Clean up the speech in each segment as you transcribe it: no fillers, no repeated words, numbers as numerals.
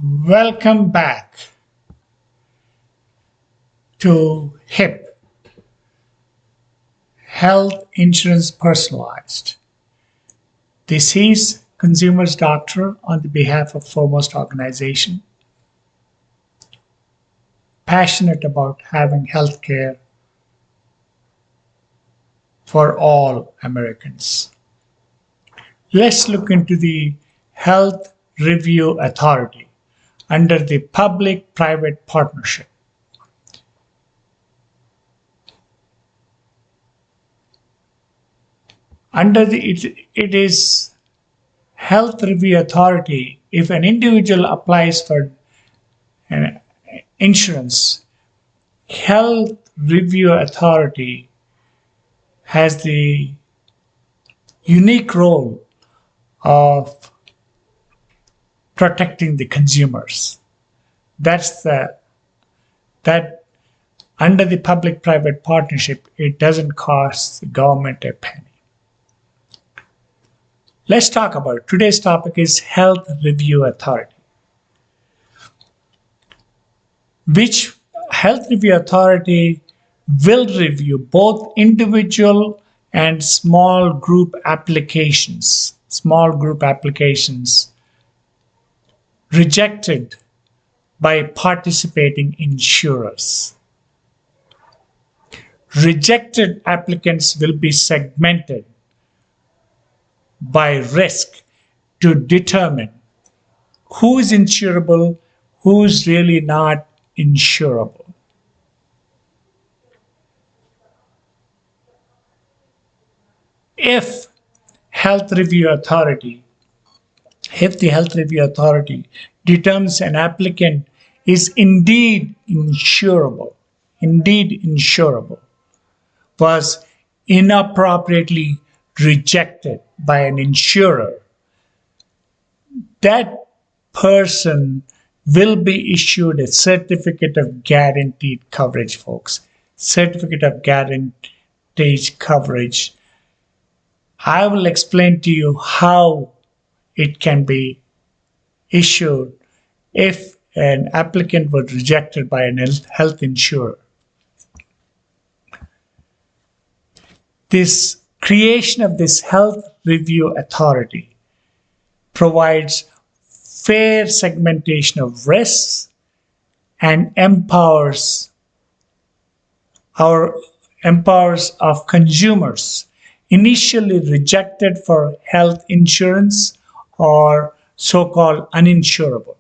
Welcome back to HIP, Health Insurance Personalized. This is Consumers Doctor on the behalf of Foremost Organization, passionate about having healthcare for all Americans. Let's look into the Health Review Authority under the public-private partnership. It is Health Review Authority. If an individual applies for an insurance, Health Review Authority has the unique role of protecting the consumers. That under the public-private partnership, it doesn't cost the government a penny. Let's talk about it. Today's topic is Health Review Authority. Which Health Review Authority will review both individual and small group applications rejected by participating insurers. Rejected applicants will be segmented by risk to determine who is insurable, who is really not insurable. If the Health Review Authority determines an applicant is indeed insurable, was inappropriately rejected by an insurer, that person will be issued a certificate of guaranteed coverage, folks. Certificate of guaranteed coverage. I will explain to you how it can be issued if an applicant was rejected by a health insurer. This creation of this Health Review Authority provides fair segmentation of risks and empowers of consumers initially rejected for health insurance or so-called uninsurable.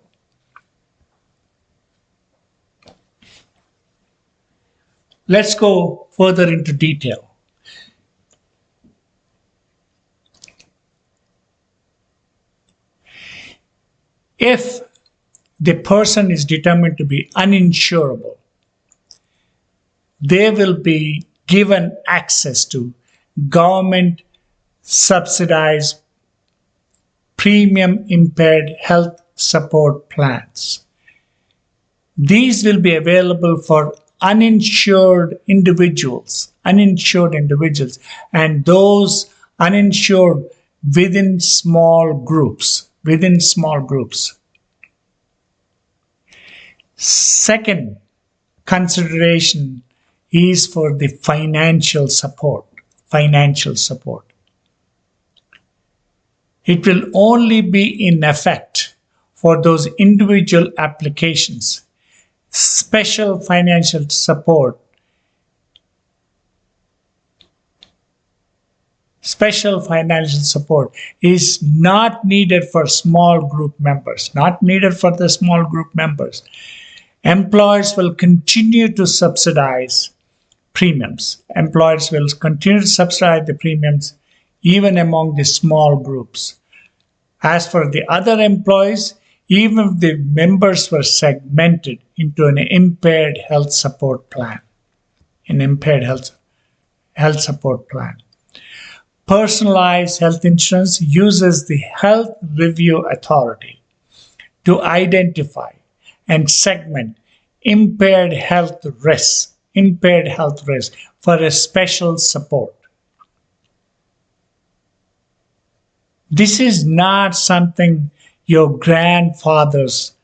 Let's go further into detail. If the person is determined to be uninsurable, they will be given access to government subsidized premium impaired health support plans. These will be available for uninsured individuals, and those uninsured within small groups. Second consideration is for the financial support. It will only be in effect for those individual applications. Special financial support is not needed for small group members. Employers will continue to subsidize premiums. Even among the small groups. As for the other employees, even if the members were segmented into an impaired health support plan. Personalized health insurance uses the Health Review Authority to identify and segment impaired health risks for a special support. This is not something your grandfathers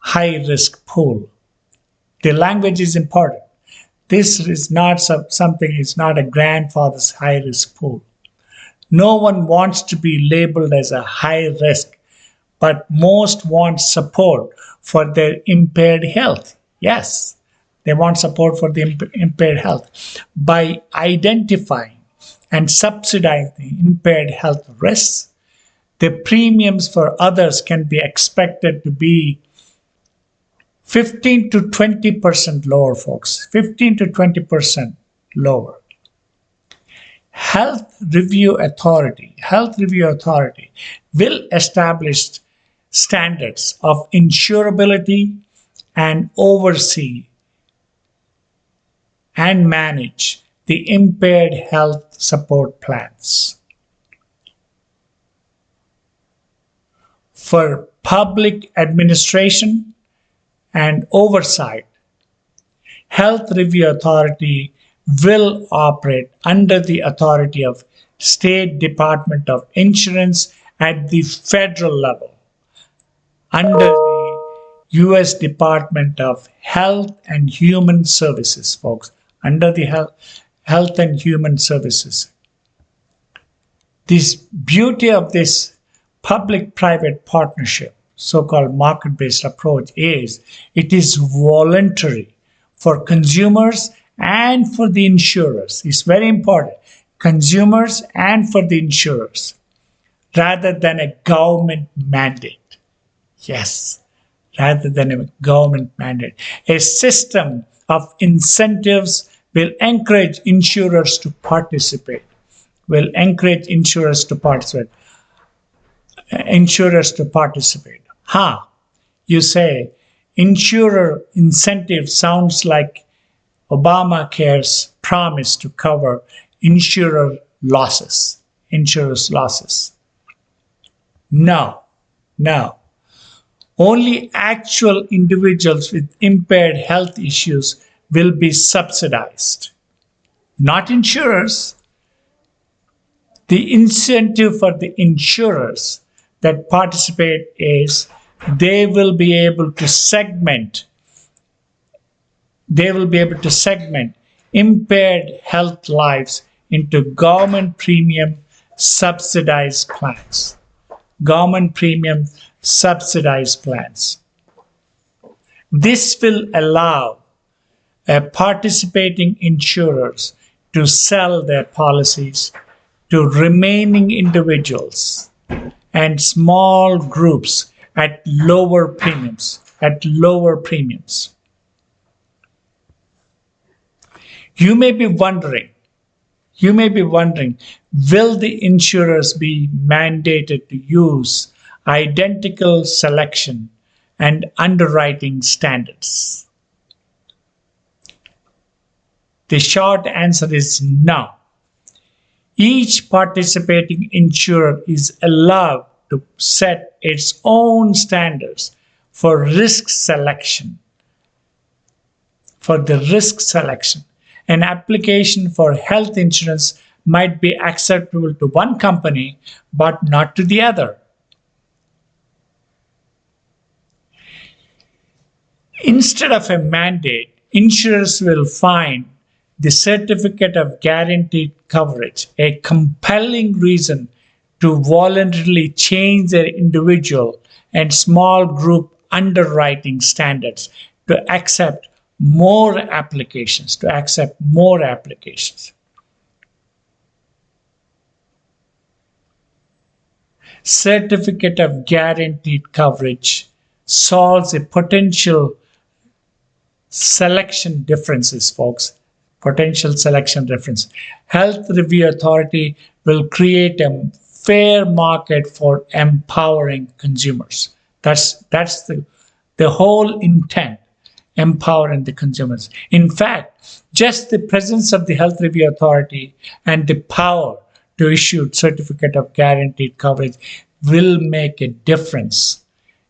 high risk pool. The language is important. This is not something, it's not a grandfather's high risk pool. No one wants to be labeled as a high risk, but most want support for their impaired health. Yes, they want support for the impaired health. By identifying and subsidizing impaired health risks, the premiums for others can be expected to be 15 to 20% lower, folks. 15 to 20% lower. Health Review Authority will establish standards of insurability and oversee and manage the impaired health support plans. For public administration and oversight, Health Review Authority will operate under the authority of State Department of Insurance at the federal level, under the U.S. Department of Health and Human Services, folks, under the Health and Human Services. This beauty of this public-private partnership, so-called market-based approach, is it is voluntary for consumers and for the insurers. It's very important. Consumers and for the insurers, rather than a government mandate. Yes, rather than a government mandate. A system of incentives will encourage insurers to participate. You say insurer incentive sounds like Obamacare's promise to cover insurers' losses. No. Only actual individuals with impaired health issues will be subsidized, not insurers. The incentive for the insurers that participate is they will be able to segment impaired health lives into government premium subsidized plans. This will allow participating insurers to sell their policies to remaining individuals and small groups at lower premiums. You may be wondering, will the insurers be mandated to use identical selection and underwriting standards? The short answer is no. Each participating insurer is allowed to set its own standards for risk selection. An application for health insurance might be acceptable to one company, but not to the other. Instead of a mandate, insurers will find the certificate of guaranteed coverage a compelling reason to voluntarily change their individual and small group underwriting standards to accept more applications. Certificate of guaranteed coverage solves a potential selection differences, folks. Health Review Authority will create a fair market for empowering consumers. That's the whole intent, empowering the consumers. In fact, just the presence of the Health Review Authority and the power to issue certificate of guaranteed coverage will make a difference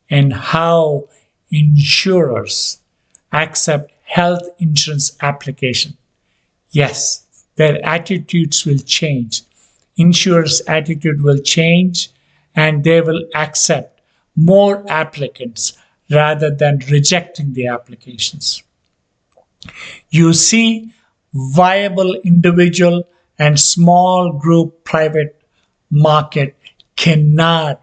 in how insurers accept health insurance application. Yes, their attitudes will change. Insurers' attitude will change, and they will accept more applicants rather than rejecting the applications. You see, viable individual and small group private market cannot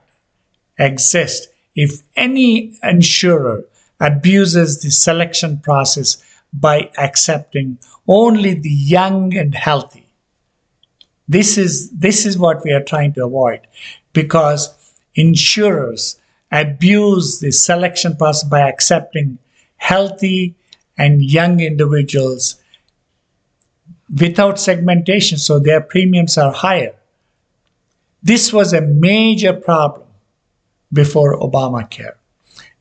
exist if any insurer abuses the selection process by accepting only the young and healthy. This is what we are trying to avoid, because insurers abuse the selection process by accepting healthy and young individuals without segmentation, so their premiums are higher. This was a major problem before Obamacare,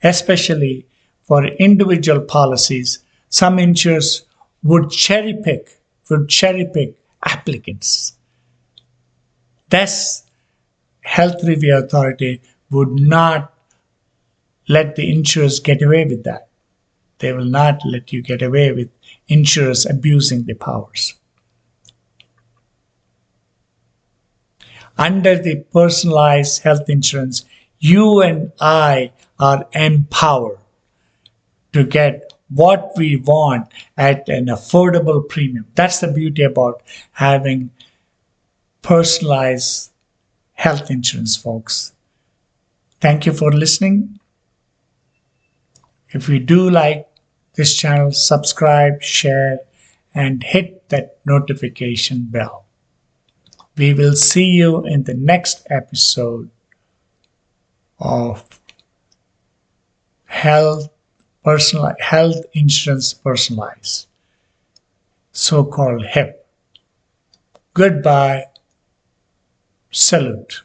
especially for individual policies. Some insurers would cherry pick applicants. Thus, Health Review Authority would not let the insurers get away with that. They will not let you get away with insurers abusing their powers. Under the personalized health insurance, you and I are empowered to get what we want at an affordable premium. That's the beauty about having personalized health insurance, folks. Thank you for listening. If you do like this channel, subscribe, share, and hit that notification bell. We will see you in the next episode of health insurance personalized, so-called HIP. Goodbye. Salute.